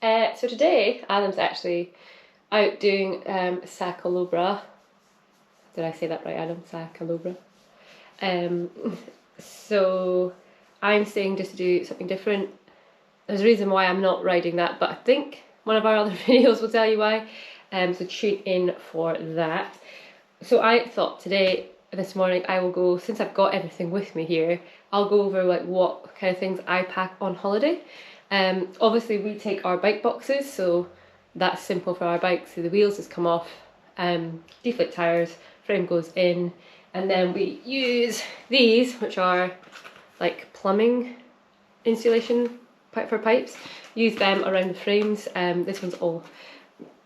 So today, Adam's actually out doing Sacalobra. Did I say that right, Adam? Sacalobra. Um, so I'm staying just to do something different. There's a reason why I'm not riding that, but I think one of our other videos will tell you why. So tune in for that. So I thought this morning, I will go, since I've got everything with me here, I'll go over like what kind of things I pack on holiday. Obviously we take our bike boxes, so that's simple for our bikes. So the wheels just come off, deflate tires, frame goes in, and then we use these, which are like plumbing insulation for pipes. Use them around the frames. This one's all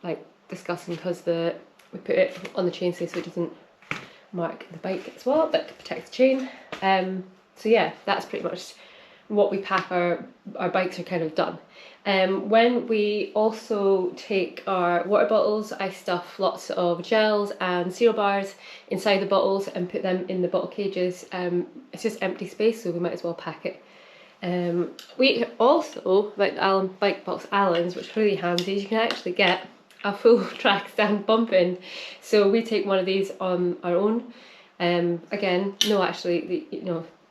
like disgusting because we put it on the chainstay so it doesn't mark the bike as well, but to protect the chain. So yeah, that's pretty much what we pack. Our bikes are kind of done. When we also take our water bottles, I stuff lots of gels and cereal bars inside the bottles and put them in the bottle cages. It's just empty space, so we might as well pack it. We also, like the bike box Allens, which is really handy, you can actually get a full track stand bump in. So we take one of these on our own. Again, no, actually,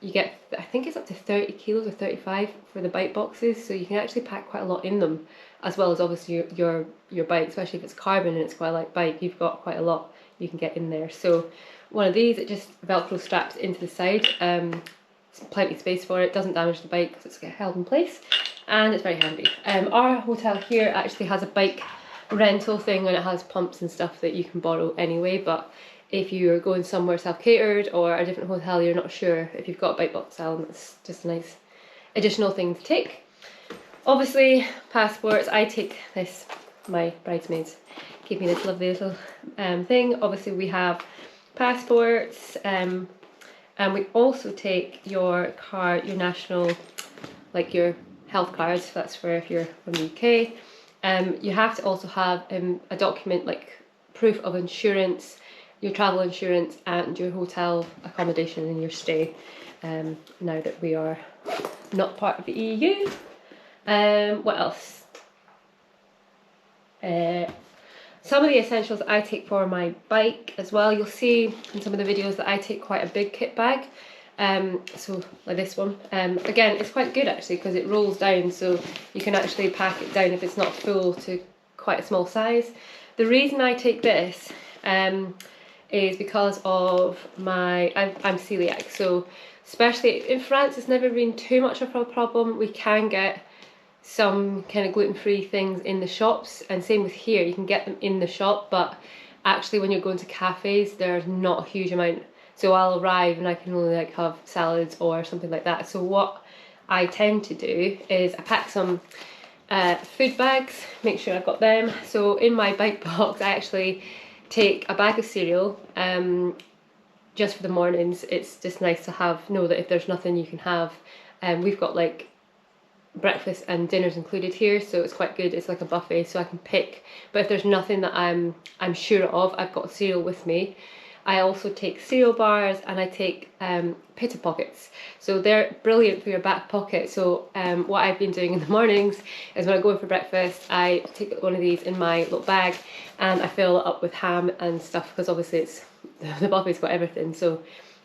you get, I think it's up to 30 kilos or 35 for the bike boxes, so you can actually pack quite a lot in them, as well as obviously your bike, especially if it's carbon and it's quite a light bike, you've got quite a lot you can get in there. So one of these, it just Velcro straps into the side, plenty of space for it, doesn't damage the bike because it's held in place, and it's very handy. Our hotel here actually has a bike rental thing, and it has pumps and stuff that you can borrow anyway, but if you're going somewhere self-catered or a different hotel, you're not sure if you've got a bike box Allen, that's just a nice additional thing to take. Obviously, passports, I take this, my bridesmaids gave me this lovely little thing. Obviously we have passports, and we also take your card, your national, like your health cards, that's for if you're from the UK. You have to also have a document like proof of insurance, your travel insurance, and your hotel accommodation and your stay, now that we are not part of the EU. What else? Some of the essentials I take for my bike as well. You'll see in some of the videos that I take quite a big kit bag. So like this one. Again, it's quite good actually because it rolls down, so you can actually pack it down if it's not full to quite a small size. The reason I take this is because of I'm celiac, so especially in France it's never been too much of a problem. We can get some kind of gluten-free things in the shops, and same with here, you can get them in the shop, but actually when you're going to cafes there's not a huge amount, so I'll arrive and I can only like have salads or something like that. So what I tend to do is I pack some food bags, make sure I've got them. So in my bike box I actually take a bag of cereal, just for the mornings. It's just nice to know that if there's nothing you can have, we've got like breakfast and dinners included here, so it's quite good. It's like a buffet, so I can pick, but if there's nothing that I'm sure of, I've got cereal with me. I also take cereal bars, and I take pita pockets, so they're brilliant for your back pocket. So what I've been doing in the mornings is when I go in for breakfast, I take one of these in my little bag and I fill it up with ham and stuff, because obviously it's the buffet's got everything, so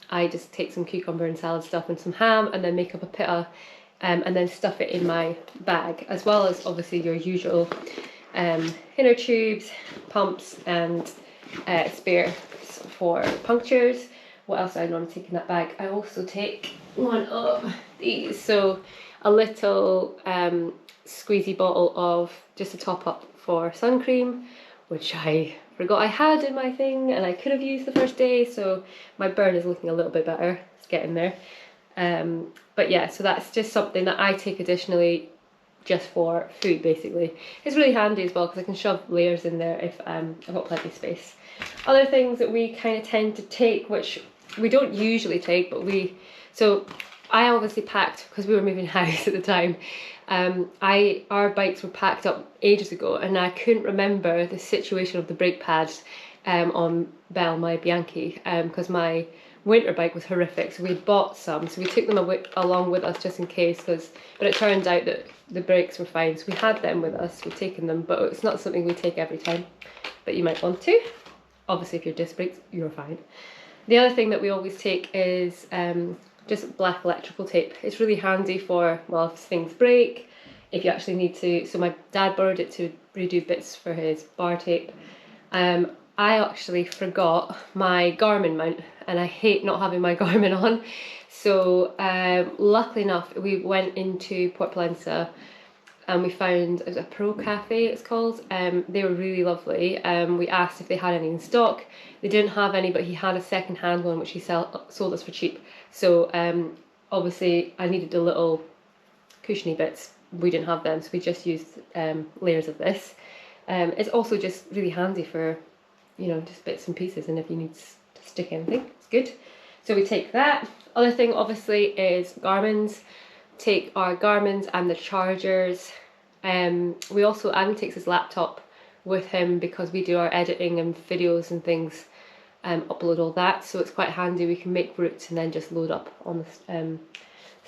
I just take some cucumber and salad stuff and some ham and then make up a pita, and then stuff it in my bag, as well as obviously your usual inner tubes, pumps, and spares for punctures. What else do I normally take in that bag? I also take one of these, so a little squeezy bottle of just a top up for sun cream, which I forgot I had in my thing and I could have used the first day, so my burn is looking a little bit better. It's getting there. But yeah, so that's just something that I take additionally just for food basically. It's really handy as well because I can shove layers in there if I've got plenty of space. Other things that we kind of tend to take, which we don't usually take, but so I obviously packed, because we were moving house at the time, our bikes were packed up ages ago, and I couldn't remember the situation of the brake pads on Belle, my Bianchi, because my winter bike was horrific, so we bought some, so we took them along with us just in case, but it turned out that the brakes were fine, so we had them with us, we've taken them, but it's not something we take every time, but you might want to. Obviously if your disc brakes, you're fine. The other thing that we always take is just black electrical tape. It's really handy for, well, if things break, if you actually need to, so my dad borrowed it to redo bits for his bar tape. I actually forgot my Garmin mount, and I hate not having my Garmin on. So luckily enough, we went into Port Pollensa and we found, it was a Pro Cafe it's called. They were really lovely. We asked if they had any in stock. They didn't have any, but he had a second hand one which he sold us for cheap. So obviously I needed the little cushiony bits. We didn't have them, so we just used layers of this. It's also just really handy for, you know, just bits and pieces, and if you need to stick anything, it's good. So we take that. Other thing obviously is Garmin's. Take our Garmin's and the chargers. We also, Adam takes his laptop with him because we do our editing and videos and things, upload all that, so it's quite handy. We can make routes and then just load up on the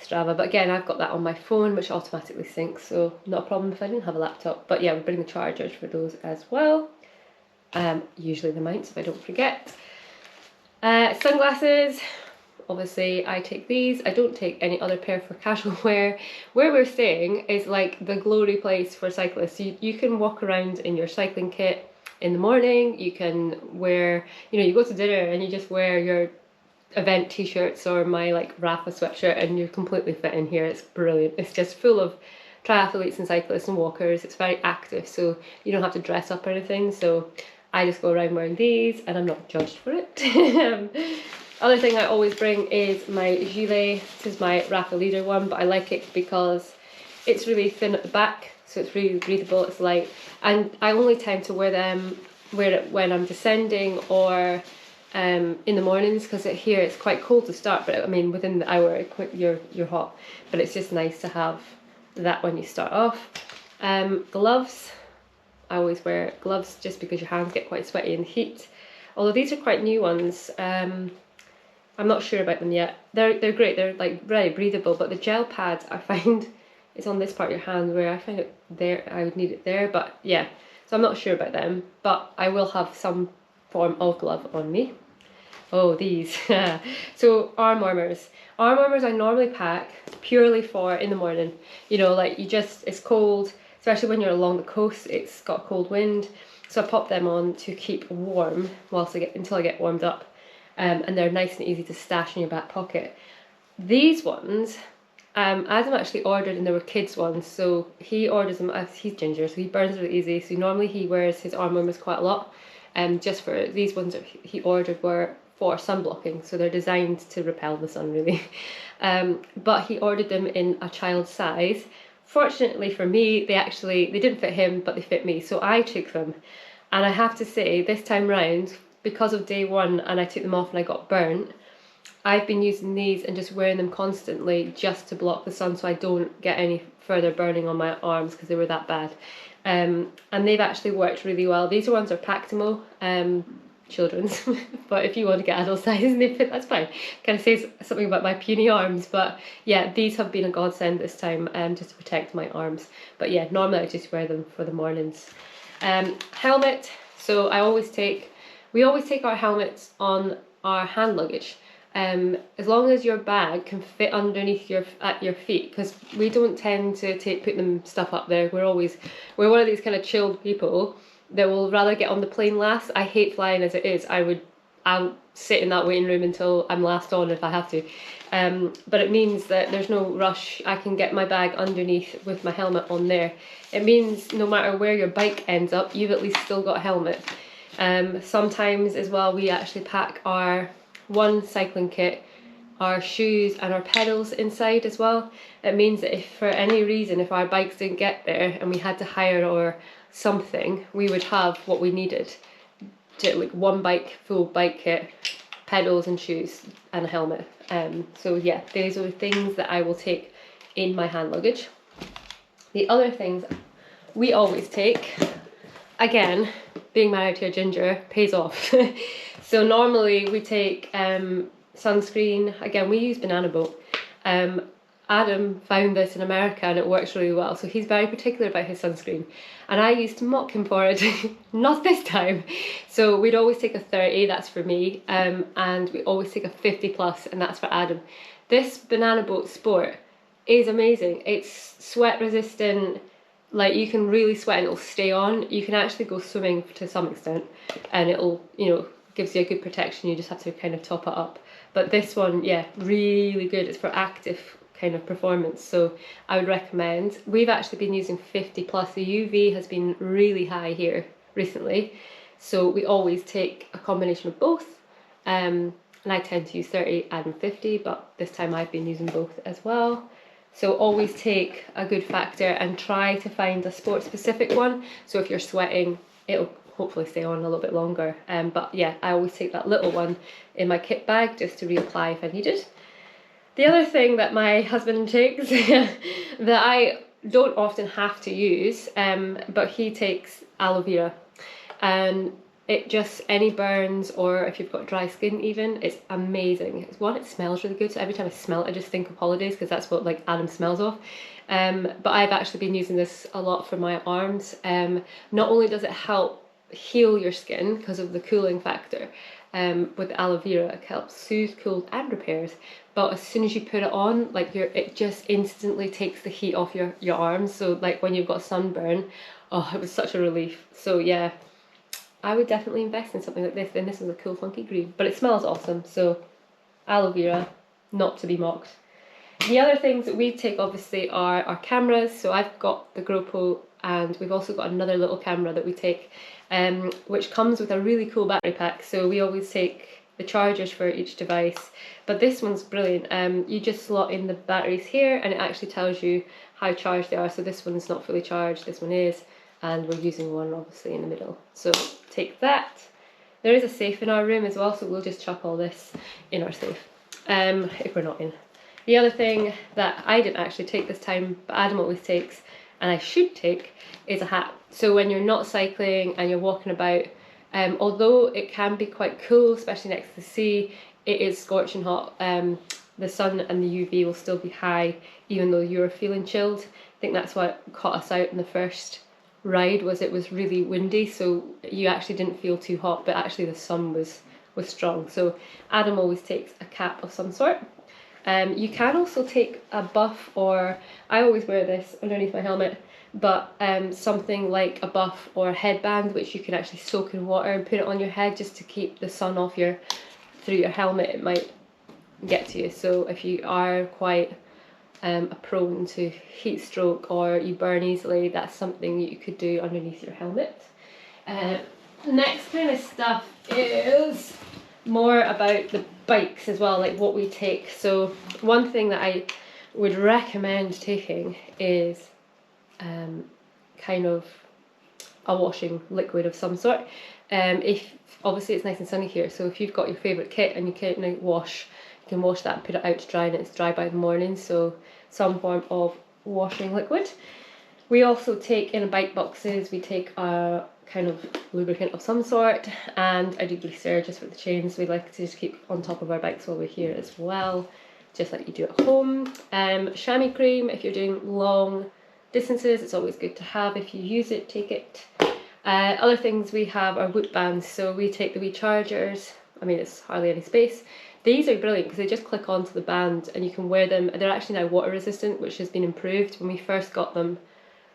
Strava. But again, I've got that on my phone which automatically syncs, so not a problem if I didn't have a laptop. But yeah, we bring the chargers for those as well. Usually the mounts if I don't forget. Sunglasses, obviously I take these. I don't take any other pair for casual wear. Where we're staying is like the glory place for cyclists. You can walk around in your cycling kit in the morning. You can wear, you know, you go to dinner and you just wear your event t-shirts or my like Rafa sweatshirt and you're completely fit in here. It's brilliant. It's just full of triathletes and cyclists and walkers. It's very active, so you don't have to dress up or anything. So I just go around wearing these and I'm not judged for it. Other thing I always bring is my gilet. This is my Rafa Leader one, but I like it because it's really thin at the back, so it's really breathable, it's light, and I only tend to wear it when I'm descending or in the mornings, because here it's quite cold to start, but I mean within the hour you're hot, but it's just nice to have that when you start off. Gloves, I always wear gloves just because your hands get quite sweaty in the heat, although these are quite new ones. I'm not sure about them yet. They're great, they're like very breathable, but the gel pads I find it's on this part of your hand where I find it there, I would need it there, but yeah, so I'm not sure about them, but I will have some form of glove on me. Oh, these. So arm warmers. Arm warmers I normally pack purely for in the morning. You know, like it's cold, especially when you're along the coast, it's got a cold wind. So I pop them on to keep warm until I get warmed up. And they're nice and easy to stash in your back pocket. These ones, Adam actually ordered, and they were kids ones, so he orders them, he's ginger, so he burns really easy, so normally he wears his arm warmers quite a lot. Just for these ones that he ordered were for sun blocking, so they're designed to repel the sun really. But he ordered them in a child size. Fortunately for me, they didn't fit him, but they fit me, so I took them. And I have to say, this time round, because of day one and I took them off and I got burnt, I've been using these and just wearing them constantly just to block the sun so I don't get any further burning on my arms because they were that bad. And they've actually worked really well. These ones are Pactimo, children's, but if you want to get adult size and they fit, that's fine. Kind of says something about my puny arms, but yeah, these have been a godsend this time, just to protect my arms. But yeah, normally I just wear them for the mornings. Helmet, so we always take our helmets on our hand luggage. As long as your bag can fit underneath at your feet, because we don't tend to put them stuff up there. We're one of these kind of chilled people that will rather get on the plane last. I hate flying as it is. I'll sit in that waiting room until I'm last on if I have to. But it means that there's no rush. I can get my bag underneath with my helmet on there. It means no matter where your bike ends up, you've at least still got a helmet. Sometimes as well, we actually pack our one cycling kit, our shoes and our pedals inside as well. It means that if for any reason, if our bikes didn't get there and we had to hire or something, we would have what we needed. Like one full bike kit, pedals and shoes and a helmet. So yeah, those are the things that I will take in my hand luggage. The other things we always take, again, being married to a ginger pays off. So normally we take sunscreen. Again, we use Banana Boat. Adam found this in America and it works really well, so he's very particular about his sunscreen, and I used to mock him for it. Not this time. So we'd always take a 30, that's for me, and we always take a 50 plus, and that's for Adam. This Banana Boat Sport is amazing. It's sweat resistant, like you can really sweat and it'll stay on. You can actually go swimming to some extent and it'll, you know, gives you a good protection. You just have to kind of top it up. But this one, yeah, really good. It's for active kind of performance, so I would recommend. We've actually been using 50 plus. The UV has been really high here recently, so we always take a combination of both, and I tend to use 30 and 50, but this time I've been using both as well. So always take a good factor and try to find a sport specific one, so if you're sweating it'll hopefully stay on a little bit longer. But yeah, I always take that little one in my kit bag just to reapply if I need it. The other thing that my husband takes that I don't often have to use, but he takes aloe vera, and it just, any burns or if you've got dry skin even, it's amazing. It's one, it smells really good, so every time I smell it I just think of holidays because that's what like Adam smells of. But I've actually been using this a lot for my arms. Not only does it help heal your skin because of the cooling factor, with aloe vera it helps soothe, cool and repairs, but as soon as you put it on, like it just instantly takes the heat off your arms. So like when you've got sunburn, oh, it was such a relief. So yeah, I would definitely invest in something like this. And this is a cool funky green, but it smells awesome, so aloe vera, not to be mocked. The other things that we take obviously are our cameras. So I've got the GoPro, and we've also got another little camera that we take, which comes with a really cool battery pack. So we always take the chargers for each device, but this one's brilliant. You just slot in the batteries here and it actually tells you how charged they are. So this one's not fully charged, this one is, and we're using one obviously in the middle. So take that. There is a safe in our room as well, so we'll just chuck all this in our safe, if we're not in. The other thing that I didn't actually take this time, but Adam always takes, and I should take, is a hat. So when you're not cycling and you're walking about, although it can be quite cool, especially next to the sea, it is scorching hot. The sun and the UV will still be high even though you're feeling chilled. I think that's what caught us out in the first ride, was it was really windy, so you actually didn't feel too hot, but actually the sun was strong. So Adam always takes a cap of some sort. You can also take a buff, or I always wear this underneath my helmet, but something like a buff or a headband which you can actually soak in water and put it on your head just to keep the sun off through your helmet. It might get to you, so if you are quite prone to heat stroke or you burn easily, that's something you could do underneath your helmet. The next kind of stuff is more about the bikes as well, like what we take. So one thing that I would recommend taking is kind of a washing liquid of some sort. If obviously it's nice and sunny here, so if you've got your favourite kit and you can wash, you can wash that and put it out to dry, and it's dry by the morning, so some form of washing liquid. We also take, in bike boxes, we take a kind of lubricant of some sort, and I do greaser just for the chains. We like to just keep on top of our bikes while we're here as well, just like you do at home. Chamois cream, if you're doing long distances, it's always good to have. If you use it, take it. Other things we have are Whoop bands, so we take the wee chargers. I mean, it's hardly any space. These are brilliant because they just click onto the band and you can wear them. They're actually now water resistant, which has been improved. When we first got them,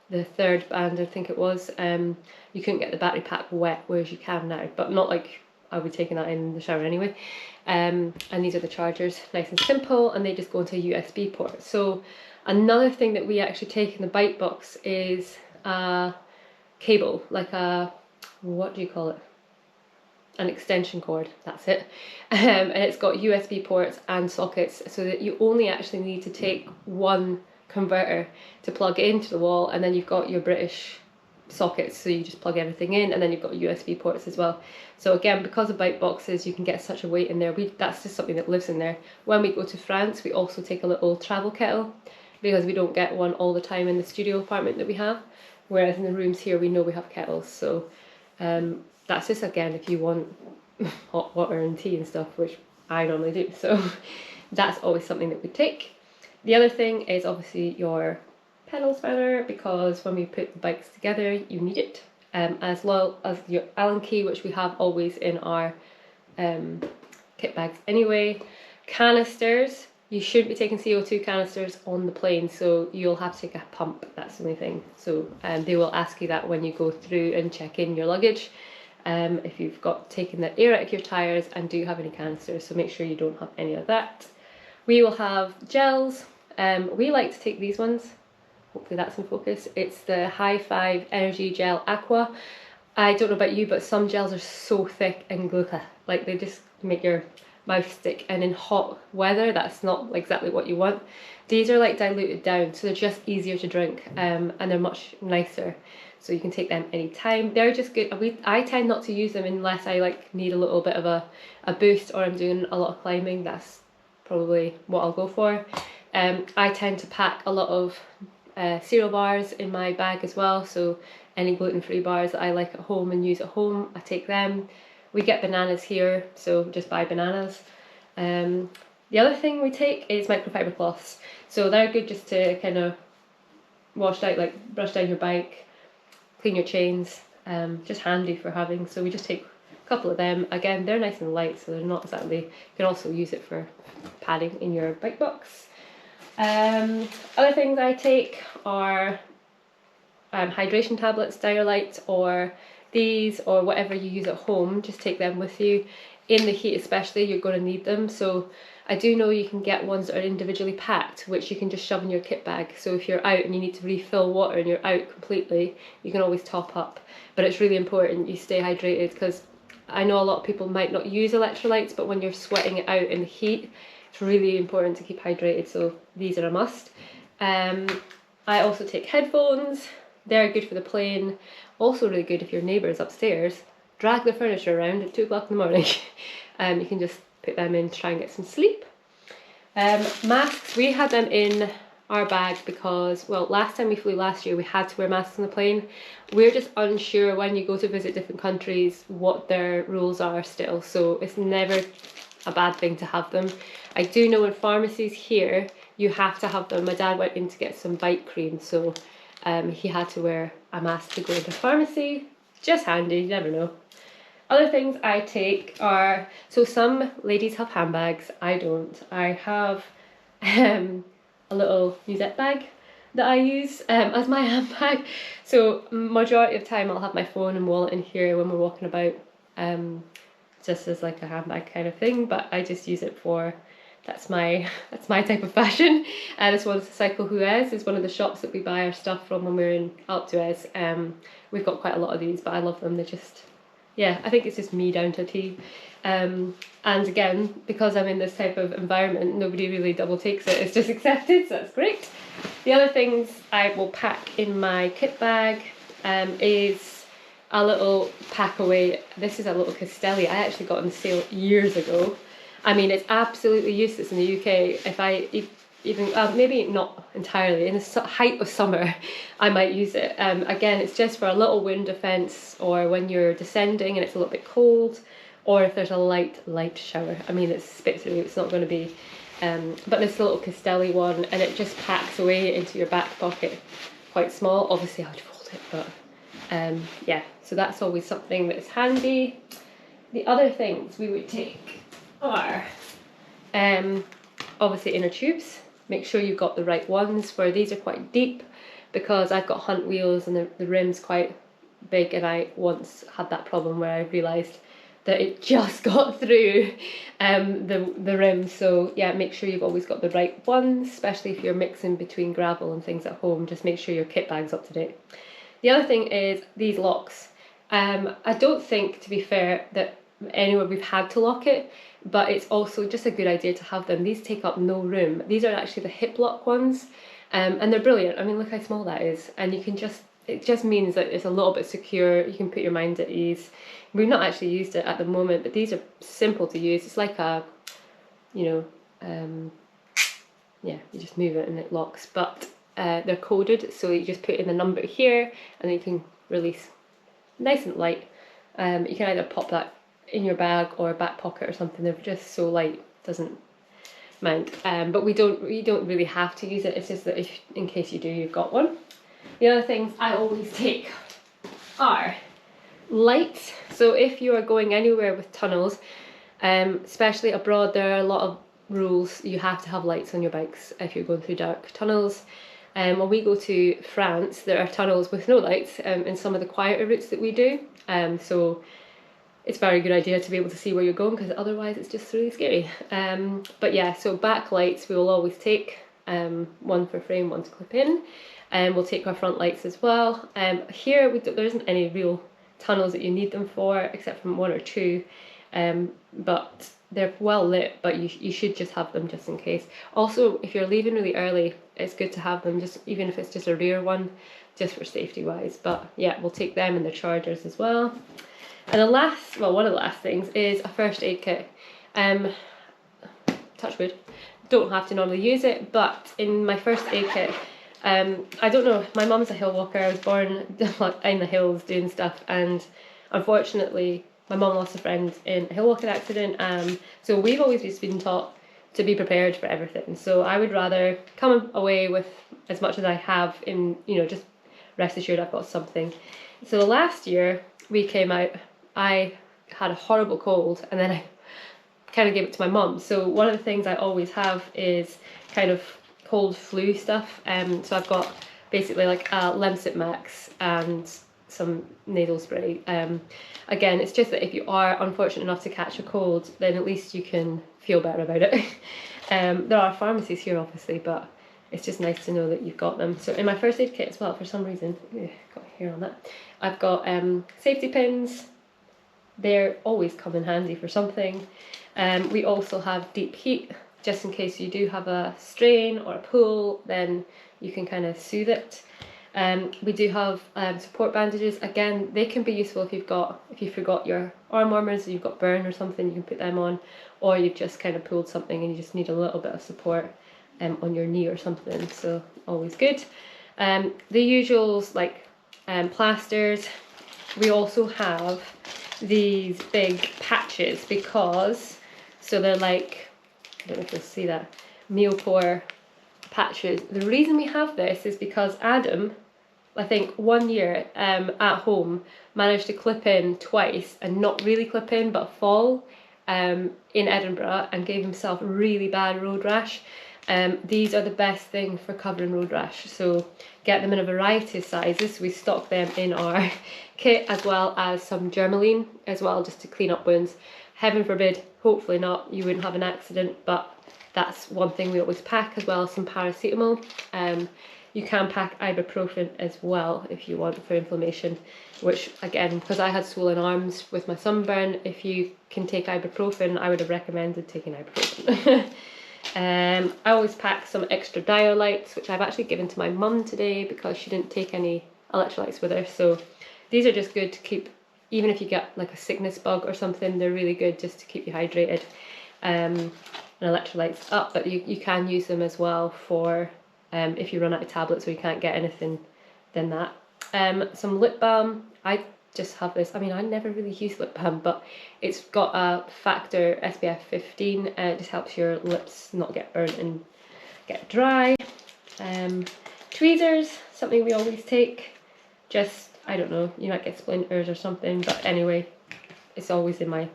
the third band I think it was, you couldn't get the battery pack wet, whereas you can now, but not like I would be taking that in the shower anyway. And these are the chargers, nice and simple, and they just go into a USB port. So another thing that we actually take in the bike box is a cable, like a, what do you call it? An extension cord, that's it. And it's got USB ports and sockets, so that you only actually need to take one converter to plug it into the wall, and then you've got your British sockets, so you just plug everything in, and then you've got USB ports as well. So again, because of bike boxes, you can get such a weight in there. That's just something that lives in there. When we go to France, we also take a little travel kettle, because we don't get one all the time in the studio apartment that we have, whereas in the rooms here we know we have kettles. So that's just, again, if you want hot water and tea and stuff, which I normally do. So that's always something that we take. The other thing is obviously your pedal spanner, because when we put the bikes together, you need it. As well as your Allen key, which we have always in our kit bags anyway. Canisters, you shouldn't be taking CO2 canisters on the plane, so you'll have to take a pump, that's the only thing. So they will ask you that when you go through and check in your luggage, if you've got taken the air out of your tyres and do you have any canisters, so make sure you don't have any of that. We will have gels. We like to take these ones. Hopefully that's in focus. It's the High Five Energy Gel Aqua. I don't know about you, but some gels are so thick and gluey, like they just make your mouth stick, and in hot weather that's not exactly what you want. These are like diluted down, so they're just easier to drink, and they're much nicer, so you can take them anytime. They're just good. I tend not to use them unless I like need a little bit of a boost, or I'm doing a lot of climbing. That's probably what I'll go for. I tend to pack a lot of cereal bars in my bag as well, so any gluten-free bars that I like at home and use at home, I take them. We get bananas here, so just buy bananas. The other thing we take is microfiber cloths, so they're good just to kind of wash out, like brush down your bike, clean your chains, just handy for having. So we just take a couple of them. Again, they're nice and light, so they're not exactly, you can also use it for padding in your bike box. Other things I take are hydration tablets, Dialyte, or these, or whatever you use at home. Just take them with you. In the heat especially, you're going to need them. So I do know you can get ones that are individually packed, which you can just shove in your kit bag. So if you're out and you need to refill water and you're out completely, you can always top up. But it's really important you stay hydrated, because I know a lot of people might not use electrolytes, but when you're sweating it out in the heat, it's really important to keep hydrated, so these are a must. I also take headphones. They're good for the plane. Also really good if your neighbour's upstairs. Drag the furniture around at 2 o'clock in the morning. You can just put them in to try and get some sleep. Masks, we had them in our bag because, well, last time we flew last year we had to wear masks on the plane. We're just unsure when you go to visit different countries what their rules are still, so it's never a bad thing to have them. I do know in pharmacies here you have to have them. My dad went in to get some bite cream, so he had to wear a mask to go into pharmacy. Just handy, you never know. Other things I take are, so some ladies have handbags, I don't. I have a little musette bag that I use as my handbag. So majority of the time I'll have my phone and wallet in here when we're walking about, just as like a handbag kind of thing, but I just use it for, that's my type of fashion. This one's Cycle Huez, is one of the shops that we buy our stuff from when we're in Alpe d'Huez. We've got quite a lot of these, but I love them. They're just, yeah, I think it's just me down to a T. And again, because I'm in this type of environment, nobody really double takes it, it's just accepted, so that's great. The other things I will pack in my kit bag is a little pack away. This is a little Castelli I actually got on sale years ago. I mean, it's absolutely useless in the UK. If I even, maybe not entirely, in the height of summer I might use it. Again, it's just for a little wind defence, or when you're descending and it's a little bit cold, or if there's a light shower. I mean, it's spit through, it's not going to be, but this little Castelli one, and it just packs away into your back pocket, quite small. Obviously I would fold it, but yeah, so that's always something that's handy. The other things we would take are obviously inner tubes. Make sure you've got the right ones, for these are quite deep, because I've got hunt wheels and the rim's quite big, and I once had that problem where I realised that it just got through the rim. So yeah, make sure you've always got the right ones, especially if you're mixing between gravel and things at home. Just make sure your kit bag's up to date. The other thing is these locks. I don't think, to be fair, that anywhere we've had to lock it, but it's also just a good idea to have them. These take up no room. These are actually the hip lock ones, and they're brilliant. I mean, look how small that is, and you can just, it just means that it's a little bit secure. You can put your mind at ease. We've not actually used it at the moment, but these are simple to use. It's like a, you know, yeah, you just move it and it locks, but they're coded, so you just put in the number here and then you can release. Nice and light. You can either pop that in your bag or back pocket or something. They're just so light. doesn't mind. But we don't really have to use it. It's just that if in case you do, you've got one. The other things I always take are lights. So if you are going anywhere with tunnels, especially abroad, there are a lot of rules. You have to have lights on your bikes if you're going through dark tunnels. When we go to France, there are tunnels with no lights in some of the quieter routes that we do. So it's a very good idea to be able to see where you're going, because otherwise it's just really scary. But yeah, so backlights we will always take, one for frame, one to clip in. And we'll take our front lights as well. Here there isn't any real tunnels that you need them for, except from one or two. But they're well lit, but you should just have them just in case. Also, if you're leaving really early, it's good to have them, just even if it's just a rear one, just for safety wise. But yeah, we'll take them and the chargers as well. And one of the last things is a first aid kit. Touch wood, don't have to normally use it, but in my first aid kit, I don't know, my mum's a hill walker. I was born in the hills doing stuff, and unfortunately my mum lost a friend in a hill walking accident. So we've always just been taught to be prepared for everything. So I would rather come away with as much as I have in, just rest assured I've got something. So last year we came out, I had a horrible cold, and then I kind of gave it to my mum. So one of the things I always have is kind of cold flu stuff. So I've got basically like a Lemsip Max and some nasal spray. Again, it's just that if you are unfortunate enough to catch a cold, then at least you can feel better about it. There are pharmacies here obviously, but it's just nice to know that you've got them. So in my first aid kit as well, for some reason, got hair on that, I've got safety pins. They're always come in handy for something. We also have deep heat, just in case you do have a strain or a pull, then you can kind of soothe it. We do have support bandages. Again, they can be useful if you forgot your arm warmers, you've got burn or something, you can put them on, or you've just kind of pulled something and you just need a little bit of support on your knee or something, so always good. The usuals like plasters. We also have these big patches so they're like, I don't know if you'll see that, Mealcore patches. The reason we have this is because Adam, I think 1 year at home, managed to clip in twice and not really clip in but fall in Edinburgh and gave himself really bad road rash. These are the best thing for covering road rash, so get them in a variety of sizes. We stock them in our kit, as well as some Germaline as well, just to clean up wounds. Heaven forbid, hopefully not, you wouldn't have an accident, but that's one thing we always pack, as well as some paracetamol. You can pack ibuprofen as well if you want for inflammation, which again, because I had swollen arms with my sunburn, if you can take ibuprofen, I would have recommended taking ibuprofen. I always pack some extra dialytes, which I've actually given to my mum today because she didn't take any electrolytes with her. So these are just good to keep, even if you get like a sickness bug or something, they're really good just to keep you hydrated. And electrolytes up, but you can use them as well for if you run out of tablets or you can't get anything, then that. Some lip balm. I just have this, I mean, I never really use lip balm, but it's got a factor SPF 15, it just helps your lips not get burnt and get dry. Tweezers, something we always take, just, I don't know, you might get splinters or something, but anyway, it's always in my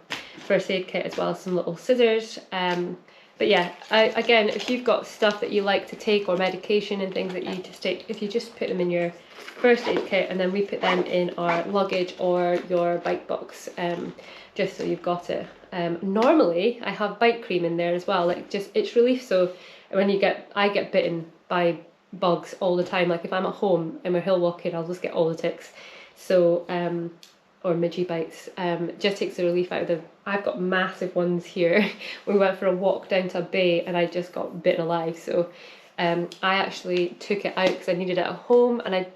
first aid kit, as well as some little scissors. But yeah, again, if you've got stuff that you like to take, or medication and things that you just take, if you just put them in your first aid kit, and then we put them in our luggage or your bike box, just so you've got it. Normally I have bike cream in there as well, like just itch relief. So when I get bitten by bugs all the time, like if I'm at home and we're hill walking, I'll just get all the ticks. So or midgie bites, just takes the relief out of them. I've got massive ones here. We went for a walk down to a bay and I just got bitten alive. So I actually took it out because I needed it at home, and I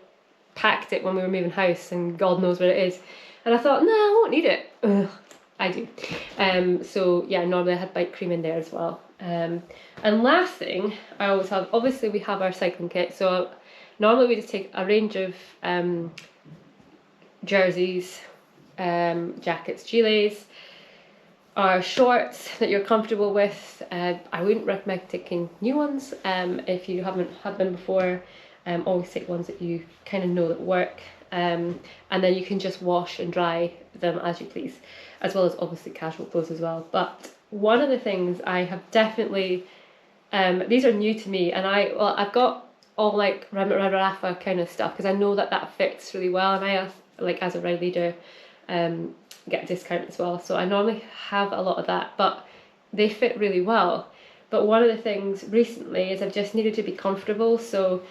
packed it when we were moving house, and God knows where it is. And I thought, no, I won't need it. Ugh, I do. So yeah, normally I had bike cream in there as well. And last thing I always have, obviously we have our cycling kit. So normally we just take a range of jerseys, jackets, gilets. are shorts that you're comfortable with. I wouldn't recommend taking new ones if you haven't had them before. Always take ones that you kind of know that work, and then you can just wash and dry them as you please, as well as obviously casual clothes as well. But one of the things I have definitely, these are new to me, and I've got all like Rafa kind of stuff because I know that fits really well, and I like as a ride leader get a discount as well, so I normally have a lot of that, but they fit really well. But one of the things recently is I've just needed to be comfortable, so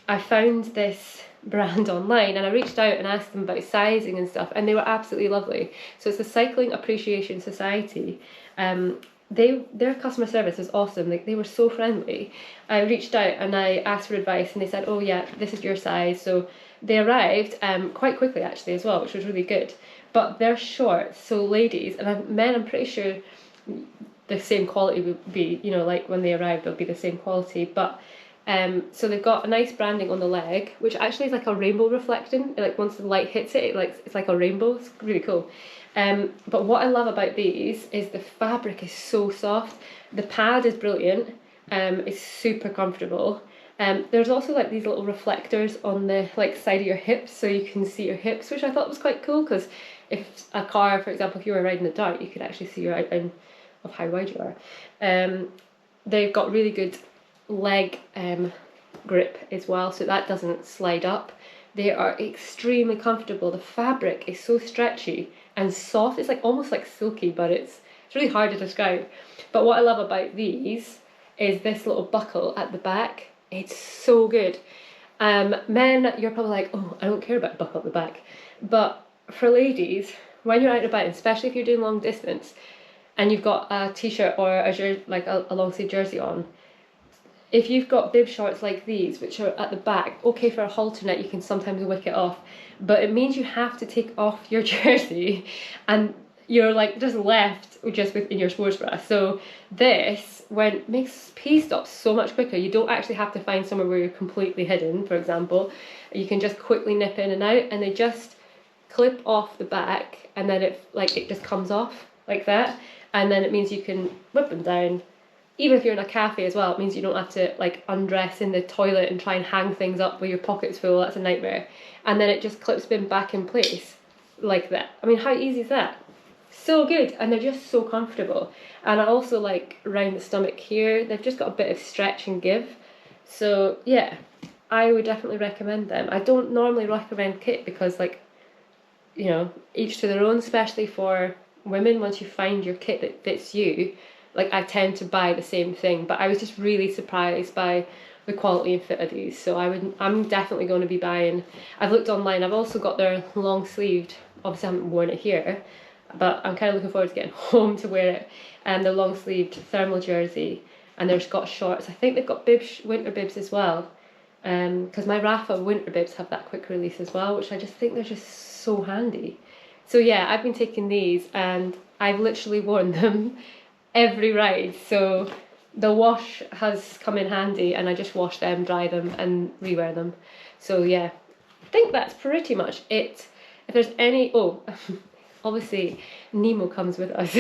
I found this brand online and I reached out and asked them about sizing and stuff, and they were absolutely lovely. So it's the Cycling Appreciation Society. Their customer service was awesome. Like, they were so friendly. I reached out and I asked for advice, and they said, oh yeah, this is your size. So they arrived quite quickly actually as well, which was really good. But they're shorts, so ladies and men, I'm pretty sure the same quality would be, you know, like when they arrive they'll be the same quality, but so they've got a nice branding on the leg, which actually is like a rainbow reflecting. Like once the light hits it, it's like a rainbow. It's really cool. But what I love about these is the fabric is so soft. The pad is brilliant. It's super comfortable. There's also like these little reflectors on the like side of your hips, so you can see your hips, which I thought was quite cool, because if a car, for example, if you were riding the dark, you could actually see your outline of how wide you are. They've got really good leg grip as well, so that doesn't slide up. They are extremely comfortable. The fabric is so stretchy and soft. It's like almost like silky, but it's really hard to describe. But what I love about these is this little buckle at the back. It's so good. Men, you're probably like, oh, I don't care about a buckle at the back. But for ladies, when you're out and about, especially if you're doing long distance and you've got a t-shirt or a long sleeve jersey on, if you've got bib shorts like these, which are at the back, okay, for a halter net you can sometimes wick it off, but it means you have to take off your jersey and you're like just left just within your sports bra. So this makes pee stops so much quicker. You don't actually have to find somewhere where you're completely hidden, for example. You can just quickly nip in and out, and they just clip off the back, and then it just comes off like that, and then it means you can whip them down. Even if you're in a cafe as well, it means you don't have to like undress in the toilet and try and hang things up with your pockets full. That's a nightmare. And then it just clips them back in place like that. I mean, how easy is that? So good, and they're just so comfortable. And I also like around the stomach here, they've just got a bit of stretch and give. So yeah, I would definitely recommend them. I don't normally recommend kit because, like, you know, each to their own, especially for women. Once you find your kit that fits you, like, I tend to buy the same thing. But I was just really surprised by the quality and fit of these, so I'm definitely going to be buying. I've looked online. I've also got their long sleeved. Obviously I haven't worn it here, but I'm kind of looking forward to getting home to wear it. And the long sleeved thermal jersey, and they've got shorts. I think they've got winter bibs as well, because my Rafa winter bibs have that quick release as well, which I just think they're just so handy. So yeah, I've been taking these and I've literally worn them every ride. So the wash has come in handy, and I just wash them, dry them and rewear them. So yeah, I think that's pretty much it. If there's any, obviously Nemo comes with us.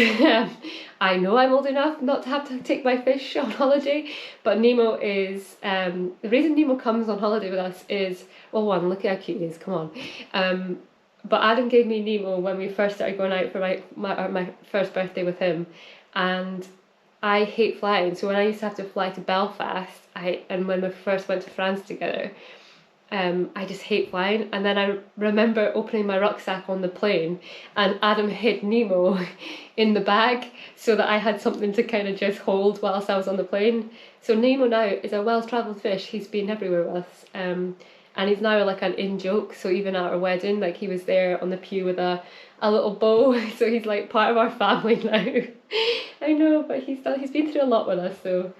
I know I'm old enough not to have to take my fish on holiday, but Nemo is, the reason Nemo comes on holiday with us is, well, one, look at how cute he is, come on. But Adam gave me Nemo when we first started going out for my first birthday with him, and I hate flying. So when I used to have to fly to Belfast, and when we first went to France together, I just hate flying. And then I remember opening my rucksack on the plane, and Adam hid Nemo in the bag so that I had something to kind of just hold whilst I was on the plane. So Nemo now is a well-travelled fish. He's been everywhere with us, and he's now like an in-joke. So even at our wedding, like, he was there on the pew with a little bow. So he's like part of our family now. I know, but he's been through a lot with us. So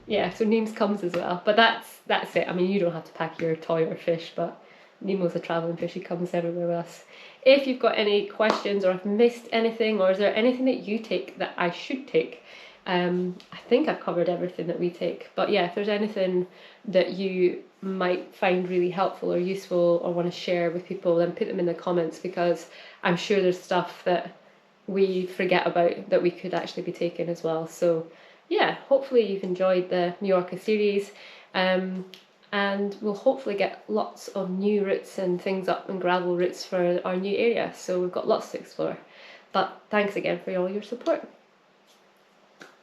yeah, so Neems comes as well. But that's it. I mean, you don't have to pack your toy or fish, but Nemo's a travelling fish. He comes everywhere with us. If you've got any questions, or I've missed anything, or is there anything that you take that I should take, I think I've covered everything that we take. But yeah, if there's anything that you might find really helpful or useful or want to share with people, then put them in the comments, because I'm sure there's stuff that we forget about that we could actually be taking as well. So yeah, hopefully you've enjoyed the Mallorca series, and we'll hopefully get lots of new routes and things up and gravel routes for our new area. So we've got lots to explore. But thanks again for all your support.